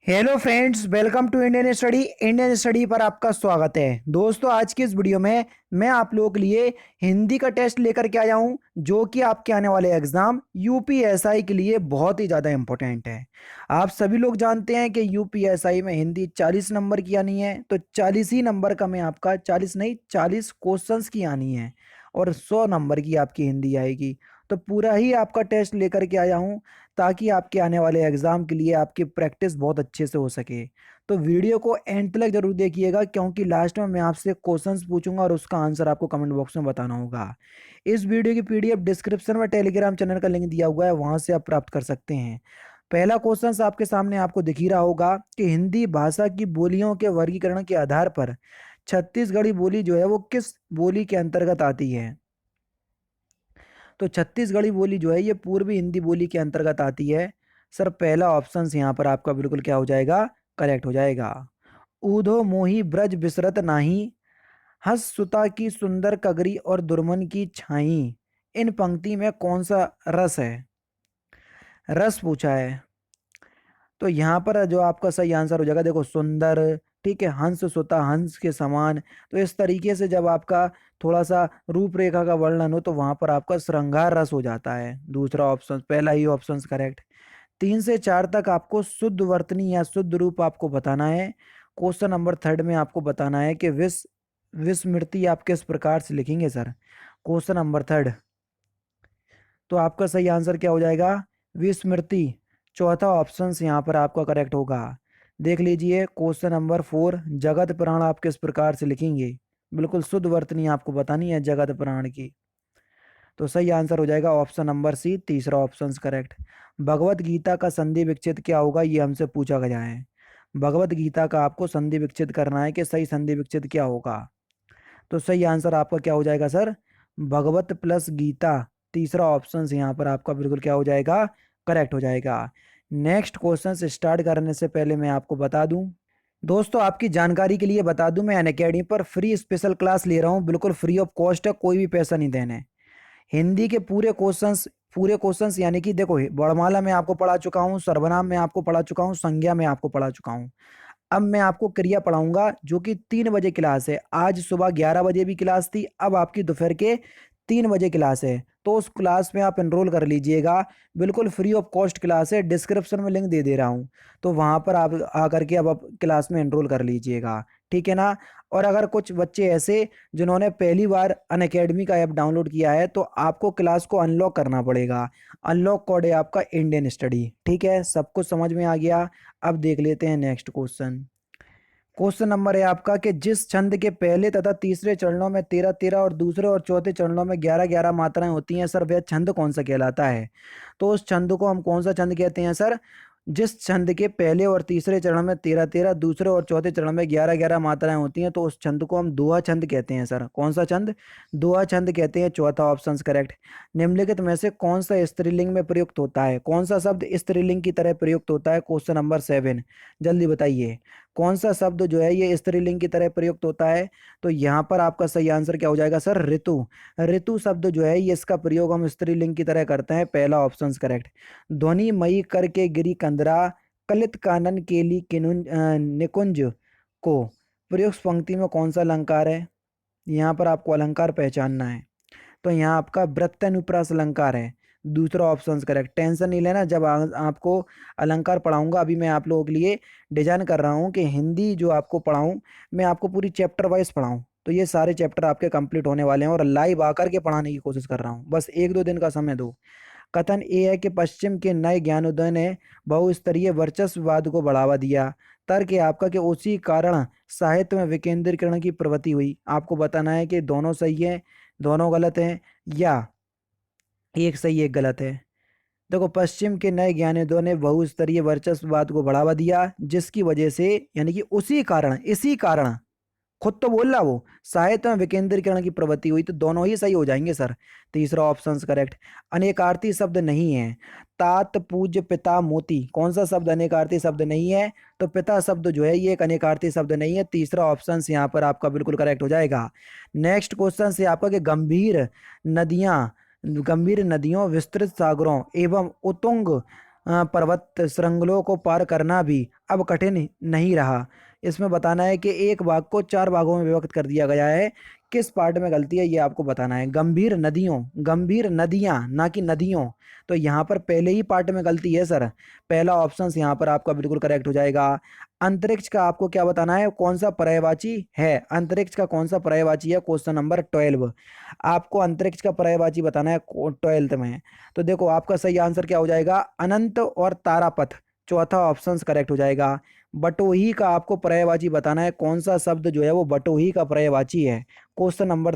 Hello friends, welcome to Indian study पर आपका स्वागत है। दोस्तों, आज की इस वीडियो में मैं आप लोगों के लिए हिंदी का टेस्ट लेकर के आया हूं, जो कि आपके आने वाले एग्जाम यूपीएसआई के लिए बहुत ही ज़्यादा इंपॉर्टेंट है। आप सभी लोग जानते हैं कि यूपीएसआई में हिंदी 40 नंबर की आनी है, तो 40 ही नंबर का मैं आपका 40 नहीं 40 क्वेश्चंस की आनी है और 100 नंबर की आपकी हिंदी आएगी। तो पूरा ही आपका टेस्ट लेकर के आया हूँ, ताकि आपके आने वाले एग्जाम के लिए आपकी प्रैक्टिस बहुत अच्छे से हो सके। तो वीडियो को एंड तक जरूर देखिएगा, क्योंकि लास्ट में मैं आपसे क्वेश्चंस पूछूंगा और उसका आंसर आपको कमेंट बॉक्स में बताना होगा। इस वीडियो की पीडीएफ डिस्क्रिप्शन में टेलीग्राम चैनल का लिंक दिया हुआ है, वहां से आप प्राप्त कर सकते हैं। पहला क्वेश्चन आपके सामने आपको दिख ही रहा होगा कि हिंदी भाषा की बोलियों के वर्गीकरण के आधार पर छत्तीसगढ़ी बोली जो है वो किस बोली के अंतर्गत आती है। तो छत्तीसगढ़ी बोली जो है ये पूर्वी हिंदी बोली के अंतर्गत आती है। सर, पहला ऑप्शन यहाँ पर आपका बिल्कुल क्या हो जाएगा, करेक्ट हो जाएगा। ऊधो मोही ब्रज बिसरत नाही, हंस सुता की सुंदर कगरी और दुर्मन की छाई, इन पंक्ति में कौन सा रस है। रस पूछा है, तो यहाँ पर जो आपका सही आंसर हो जाएगा, देखो सुंदर, ठीक है, हंस सुता, हंस के समान। तो इस तरीके से जब आपका थोड़ा सा रूपरेखा का वर्णन हो तो वहां पर आपका श्रृंगार रस हो जाता है। दूसरा ऑप्शन, पहला ही ऑप्शन करेक्ट। 3 से 4 तक आपको शुद्ध वर्तनी या शुद्ध रूप आपको बताना है। क्वेश्चन नंबर थर्ड में आपको बताना है कि विस्मृति आप किस प्रकार से लिखेंगे सर। क्वेश्चन नंबर थर्ड, तो आपका सही आंसर क्या हो जाएगा, विस्मृति। चौथा ऑप्शन यहाँ पर आपका करेक्ट होगा। देख लीजिए क्वेश्चन नंबर फोर, जगत प्राण आप किस प्रकार से लिखेंगे। बिल्कुल शुद्ध वर्तनी आपको बतानी है जगत प्राण की। तो सही आंसर हो जाएगा ऑप्शन नंबर सी, तीसरा ऑप्शन करेक्ट। भगवत गीता का संधि विच्छेद क्या होगा, ये हमसे पूछा गया है। भगवत गीता का आपको संधि विच्छेद करना है कि सही संधि विच्छेद क्या होगा। तो सही आंसर आपका क्या हो जाएगा सर, भगवत प्लस गीता। तीसरा ऑप्शन यहाँ पर आपका बिल्कुल क्या हो जाएगा, करेक्ट हो जाएगा। नेक्स्ट क्वेश्चन से स्टार्ट करने से पहले मैं आपको बता दूं, दोस्तों आपकी जानकारी के लिए बता दूं, मैं अनअकैडमी पर फ्री स्पेशल क्लास ले रहा हूं, बिल्कुल फ्री ऑफ कॉस्ट है, कोई भी पैसा नहीं देना है। हिंदी के पूरे क्वेश्चंस यानी कि देखो, वर्णमाला में आपको पढ़ा चुका हूँ, सर्वनाम में आपको पढ़ा चुका हूँ, संज्ञा में आपको पढ़ा चुका हूँ। अब मैं आपको क्रिया पढ़ाऊंगा, जो कि 3 बजे क्लास है। आज सुबह 11 बजे भी क्लास थी, अब आपकी दोपहर के 3 बजे क्लास है। तो उस क्लास में आप एनरोल कर लीजिएगा, बिल्कुल फ्री ऑफ कॉस्ट क्लास है। डिस्क्रिप्शन में लिंक दे दे रहा हूँ, तो वहां पर आप आकर के अब आप क्लास में एनरोल कर लीजिएगा, ठीक है ना। और अगर कुछ बच्चे ऐसे जिन्होंने पहली बार अनअकैडमी का ऐप डाउनलोड किया है, तो आपको क्लास को अनलॉक करना पड़ेगा। अनलॉक कोड है आपका इंडियन स्टडी, ठीक है। सब कुछ समझ में आ गया। अब देख लेते हैं नेक्स्ट क्वेश्चन। क्वेश्चन नंबर है आपका कि जिस छंद के पहले तथा तीसरे चरणों में 13 13 और दूसरे और चौथे चरणों में 11 11 मात्राएं होती हैं, सर वह छंद कौन सा कहलाता है। तो उस छंद को हम कौन सा छंद कहते हैं सर, जिस छंद के पहले और तीसरे चरण में 13 13, दूसरे और चौथे चरण में 11 11 मात्राएं होती हैं, तो उस छंद को हम दोहा छंद कहते हैं सर। कौन सा छंद, दोहा छंद कहते हैं। चौथा ऑप्शन करेक्ट। निम्नलिखित में से कौन सा स्त्रीलिंग में प्रयुक्त होता है, कौन सा शब्द स्त्रीलिंग की तरह प्रयुक्त होता है। क्वेश्चन नंबर 7, जल्दी बताइए कौन सा शब्द जो है ये स्त्रीलिंग की तरह प्रयुक्त होता है। तो यहाँ पर आपका सही आंसर क्या हो जाएगा सर, ऋतु। ऋतु शब्द जो है ये, इसका प्रयोग हम स्त्रीलिंग की तरह करते हैं। पहला ऑप्शन करेक्ट। ध्वनि मई करके गिरी कंदरा, कलित कानन केली निकुंज को, प्रयुक्त पंक्ति में कौन सा अलंकार है। यहाँ पर आपको अलंकार पहचानना है। तो यहाँ आपका वृत्तानुप्रास अलंकार है। दूसरा ऑप्शन करेक्ट। टेंशन नहीं लेना, जब आपको अलंकार पढ़ाऊंगा, अभी मैं आप लोगों के लिए डिजाइन कर रहा हूँ कि हिंदी जो आपको पढ़ाऊँ, मैं आपको पूरी चैप्टर वाइज पढ़ाऊँ। तो ये सारे चैप्टर आपके कंप्लीट होने वाले हैं और लाइव आकर के पढ़ाने की कोशिश कर रहा हूँ, बस 1 2 दिन का समय दो। कथन ये है कि पश्चिम के नए ज्ञानोदय ने बहुस्तरीय वर्चस्ववाद को बढ़ावा दिया। तर्क है आपका कि उसी कारण साहित्य में विकेंद्रीकरण की प्रवृत्ति हुई। आपको बताना है कि दोनों सही है, दोनों गलत हैं, या एक सही एक गलत है। देखो, पश्चिम के नए ज्ञानोदय ने बहुस्तरीय वर्चस्ववाद को बढ़ावा दिया, जिसकी वजह से, यानी कि उसी कारण, इसी कारण, खुद तो बोल रहा वो, साहित्य में विकेंद्रीकरण की प्रवृत्ति हुई। तो दोनों ही सही हो जाएंगे सर। तीसरा ऑप्शन करेक्ट। अनेकार्थी शब्द नहीं है। तात पूज्य पिता मोती, कौन सा शब्द अनेकार्थी शब्द नहीं है। तो पिता शब्द जो है ये एक अनेकार्थी शब्द नहीं है। तीसरा ऑप्शन यहाँ पर आपका बिल्कुल करेक्ट हो जाएगा। नेक्स्ट क्वेश्चन से आपका कि नदियां गंभीर नदियों, विस्तृत सागरों एवं उत्तुंग पर्वत श्रृंखलों को पार करना भी अब कठिन नहीं रहा। इसमें बताना है कि एक भाग को चार भागों में विभक्त कर दिया गया है। किस पार्ट में गलती है ये आपको बताना है। गंभीर नदियां ना कि नदियों। तो यहाँ पर पहले ही पार्ट में गलती है सर। पहला ऑप्शन यहाँ पर आपका बिल्कुल करेक्ट हो जाएगा। अंतरिक्ष का आपको क्या बताना है, कौन सा पर्यायवाची है, अंतरिक्ष का कौन सा पर्यायवाची है, क्वेश्चन नंबर 12। आपको अंतरिक्ष का पर्यायवाची बताना है 12th में। तो देखो आपका सही आंसर क्या हो जाएगा, अनंत और तारापथ। चौथा ऑप्शन करेक्ट हो जाएगा। बटोही का आपको पर्यायवाची बताना है, कौन सा शब्द जो है वो बटोही का पर्यायवाची है। क्वेश्चन नंबर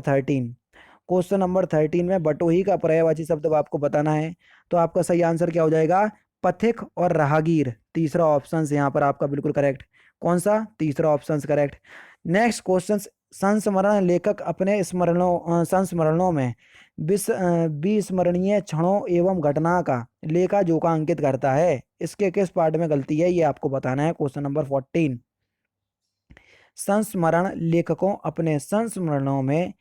13 में बटोही का पर्यायवाची शब्द आपको बताना है। तो आपका सही आंसर क्या हो जाएगा, पथिक और राहगीर। तीसरा ऑप्शन यहाँ पर आपका बिल्कुल करेक्ट। कौन सा, तीसरा ऑप्शन करेक्ट। नेक्स्ट क्वेश्चन, संस्मरण लेखक अपने संस्मरणों में विस्मरणीय क्षणों एवं घटना का लेखा जोखा अंकित करता है। इसके किस पार्ट में गलती है ये आपको बताना है। क्वेश्चन नंबर 14, संस्मरण लेखकों अपने संस्मरणों में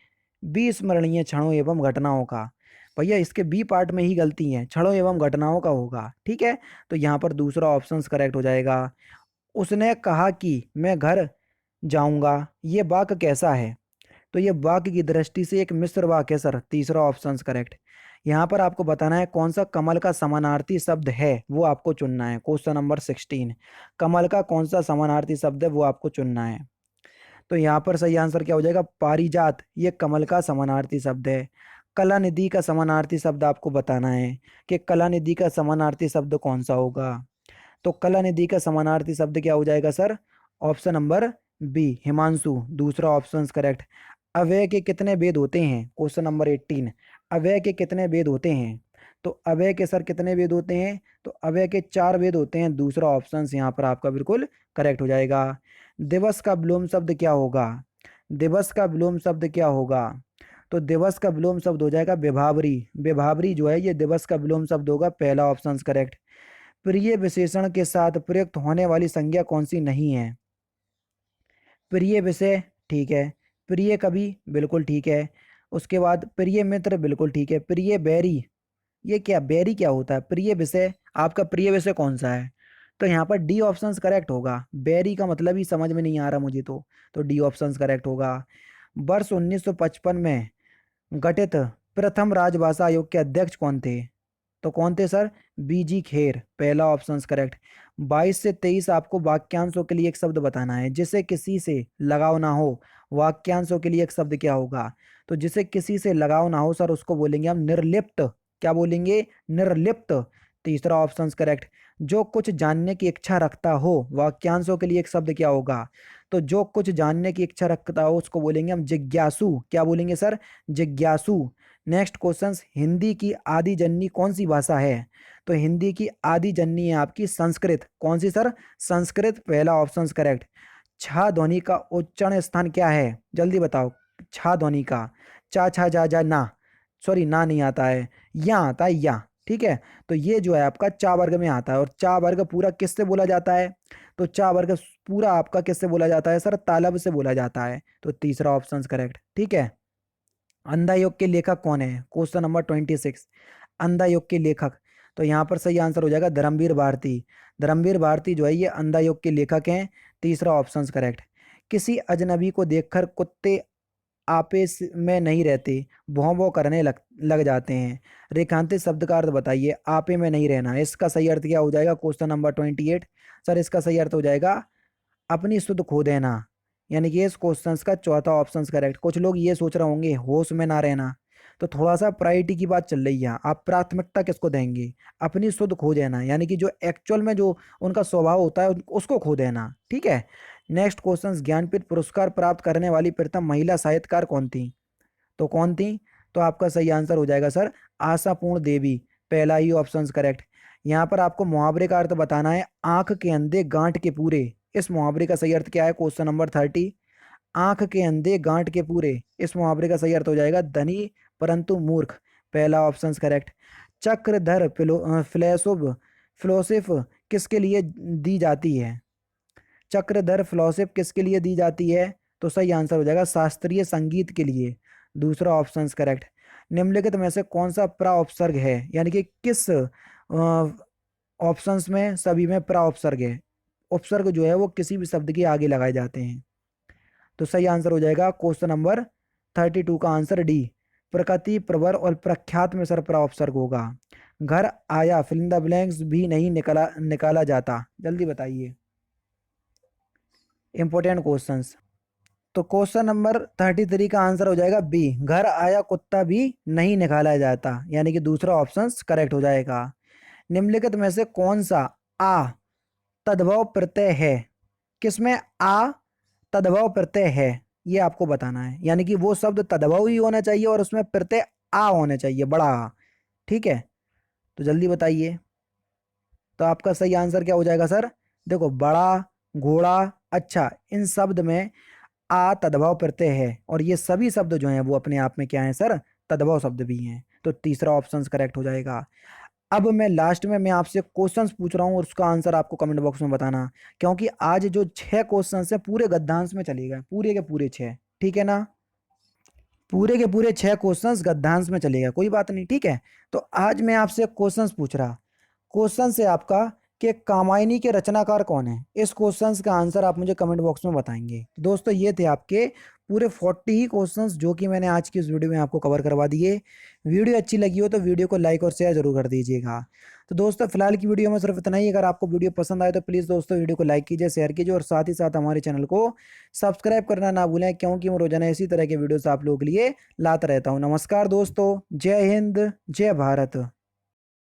विस्मरणीय क्षणों एवं घटनाओं का। भैया इसके बी पार्ट में ही गलती है, क्षणों एवं घटनाओं का होगा, ठीक है। तो यहाँ पर दूसरा ऑप्शन करेक्ट हो जाएगा। उसने कहा कि मैं घर जाऊंगा, ये वाक्य कैसा है। तो ये वाक्य की दृष्टि से एक मिश्र वाक्य है सर। तीसरा ऑप्शन करेक्ट। यहाँ पर आपको बताना है कौन सा कमल का समानार्थी शब्द है, वो आपको चुनना है। क्वेश्चन नंबर 16, कमल का कौन सा समानार्थी शब्द है वो आपको चुनना है। तो यहाँ पर सही आंसर क्या हो जाएगा, पारिजात। ये कमल का समानार्थी शब्द है। कलानिधि का समानार्थी शब्द आपको बताना है कि कलानिधि का समानार्थी शब्द कौन सा होगा। तो कलानिधि का समानार्थी शब्द क्या हो जाएगा sir, option number B, Himanshu. दूसरा ऑप्शन करेक्ट। अव्यय के कितने भेद होते हैं, क्वेश्चन नंबर 18, अव्यय के कितने भेद होते हैं। तो अव्यय के सर कितने भेद होते हैं, तो अव्यय के 4 भेद होते हैं। दूसरा ऑप्शन यहाँ पर आपका बिल्कुल करेक्ट हो जाएगा। दिवस का विलोम शब्द क्या होगा, दिवस का विलोम शब्द क्या होगा। तो दिवस का विलोम शब्द हो जाएगा विभावरी। विभावरी जो है ये दिवस का विलोम शब्द होगा। पहला ऑप्शन करेक्ट। प्रिय विशेषण के साथ प्रयुक्त होने वाली संज्ञा कौन सी नहीं है। प्रिय विषय ठीक है, प्रिय कवि बिल्कुल ठीक है, उसके बाद प्रिय मित्र बिल्कुल ठीक है, प्रिय बैरी, ये क्या बैरी क्या होता है, प्रिय विषय, आपका प्रिय विषय कौन सा है। तो यहाँ पर डी ऑप्शन करेक्ट होगा। बैरी का मतलब ही समझ में नहीं आ रहा मुझे तो डी ऑप्शन करेक्ट होगा। वर्ष 1955 में गठित प्रथम राजभाषा आयोग के अध्यक्ष कौन थे। तो कौन थे सर, बीजी खेर। पहला ऑप्शन करेक्ट। 22 से 23 आपको वाक्यांशों के लिए एक शब्द बताना है, जिसे किसी से लगाव ना हो। वाक्यांशों के लिए एक शब्द क्या होगा, तो जिसे किसी से लगाव ना हो सर उसको बोलेंगे हम निर्लिप्त। क्या बोलेंगे, निर्लिप्त। तीसरा ऑप्शन करेक्ट। जो कुछ जानने की इच्छा रखता हो, वाक्यांशों के लिए एक शब्द क्या होगा, तो जो कुछ जानने की इच्छा रखता हो उसको बोलेंगे हम जिज्ञासु। क्या बोलेंगे सर, जिज्ञासु। नेक्स्ट क्वेश्चन, हिंदी की आदि जननी कौन सी भाषा है। तो हिंदी की आदि जननी है आपकी संस्कृत। कौन सी सर, संस्कृत। पहला ऑप्शन करेक्ट। छा ध्वनि का उच्चारण स्थान क्या है, जल्दी बताओ। छा ध्वनि का, चा छा जा जा ना, सॉरी ना नहीं आता है, या आता है या, ठीक है। तो ये जो है आपका चा वर्ग में आता है। और चा वर्ग पूरा किससे बोला जाता है, तो चा वर्ग पूरा आपका किससे बोला जाता है सर, तालब से बोला जाता है। तो तीसरा ऑप्शन करेक्ट, ठीक है। अंधा योग के लेखक कौन है, क्वेश्चन नंबर 26, अंधा योग के लेखक। तो यहाँ पर सही आंसर हो जाएगा धर्मवीर भारती। धर्मवीर भारती जो है ये अंधा योग के लेखक हैं। तीसरा ऑप्शन करेक्ट। किसी अजनबी को देखकर कुत्ते आपस में नहीं रहते, भौं भौं करने लग जाते हैं। रेखांकित शब्द का अर्थ बताइए, आपे में नहीं रहना। इसका सही अर्थ क्या हो जाएगा, क्वेश्चन नंबर 28 सर, इसका सही अर्थ हो जाएगा अपनी सुध खो देना। यानी कि इस क्वेश्चन का चौथा ऑप्शन करेक्ट। कुछ लोग ये सोच रहे होंगे होश में ना रहना, तो थोड़ा सा प्रायोरिटी की बात चल रही है। आप प्राथमिकता किसको देंगे, अपनी सुध खो देना, यानी कि जो एक्चुअल में जो उनका स्वभाव होता है उसको खो देना, ठीक है। नेक्स्ट क्वेश्चन, ज्ञानपीठ पुरस्कार प्राप्त करने वाली प्रथम महिला साहित्यकार कौन थी। तो कौन थी, तो आपका सही आंसर हो जाएगा सर आशापूर्ण देवी। पहला ही ऑप्शन करेक्ट। यहाँ पर आपको मुहावरे का अर्थ बताना है, आंख के अंधे गांठ के पूरे। इस मुहावरे का सही अर्थ क्या है, क्वेश्चन नंबर 30, आंख के अंधे गांठ के पूरे। इस मुहावरे का सही अर्थ हो जाएगा धनी परंतु मूर्ख। पहला ऑप्शन करेक्ट। चक्रधर फिलोसोफ किसके लिए दी जाती है, चक्रधर फिलोसोफ किसके लिए दी जाती है। तो सही आंसर हो जाएगा शास्त्रीय संगीत के लिए। दूसरा ऑप्शन करेक्ट। निम्नलिखित में से कौन सा प्राउपसर्ग है, यानी कि किस ऑप्शंस में सभी में प्रा उपसर्ग है। उपसर्ग जो है वो किसी भी शब्द के आगे लगाए जाते हैं। तो सही आंसर हो जाएगा क्वेश्चन नंबर 32 का आंसर डी। प्रकृति, प्रवर और प्रख्यात में सर प्रा उपसर्ग होगा। घर आया फिल इन द ब्लैंक्स भी नहीं निकाला निकाला जाता। जल्दी बताइए, इंपॉर्टेंट क्वेश्चंस। तो क्वेश्चन नंबर 33 का आंसर हो जाएगा बी। घर आया कुत्ता भी नहीं निकाला जाता, यानी कि दूसरा ऑप्शन करेक्ट हो जाएगा। निम्नलिखित में से कौन सा आ तद्भव प्रत्यय है? किसमें आ तद्भव प्रत्यय है, ये आपको बताना है। यानी कि वो शब्द तद्भव ही होना चाहिए और उसमें प्रत्यय आ होना चाहिए, बड़ा आ। ठीक है, तो जल्दी बताइए। तो आपका सही आंसर क्या हो जाएगा सर? देखो, बड़ा, घोड़ा, अच्छा, इन शब्द में आ तद्भव प्रत्यय है और ये सभी शब्द जो हैं वो अपने आप में क्या है सर? तद्भव शब्द भी हैं। तो तीसरा ऑप्शन करेक्ट हो जाएगा। अब मैं लास्ट में मैं आपसे क्वेश्चंस पूछ रहा हूँ और उसका आंसर आपको कमेंट बॉक्स में बताना, क्योंकि आज जो 6 क्वेश्चंस हैं पूरे गद्यांश में चलेगा, पूरे के पूरे 6। ठीक है ना? पूरे के पूरे 6 क्वेश्चंस गद्यांश में चलेगा, कोई बात नहीं। ठीक है, तो आज मैं आपसे क्वेश्चंस पूछ रहा। क्वेश्चन है आपका कि कामायनी के रचनाकार कौन है? इस क्वेश्चन का आंसर आप मुझे कमेंट बॉक्स में बताएंगे। तो दोस्तों, ये थे आपके पूरे 40 ही क्वेश्चंस जो कि मैंने आज की इस वीडियो में आपको कवर करवा दिए। वीडियो अच्छी लगी हो तो वीडियो को लाइक और शेयर जरूर कर दीजिएगा। तो दोस्तों, फिलहाल की वीडियो में सिर्फ इतना ही। अगर आपको वीडियो पसंद आए तो प्लीज़ दोस्तों वीडियो को लाइक कीजिए, शेयर कीजिए और साथ ही साथ हमारे चैनल को सब्सक्राइब करना ना भूलें, क्योंकि मैं रोजाना इसी तरह के वीडियोस आप लोगों के लिए लाता रहता हूँ। नमस्कार दोस्तों, जय हिंद, जय भारत।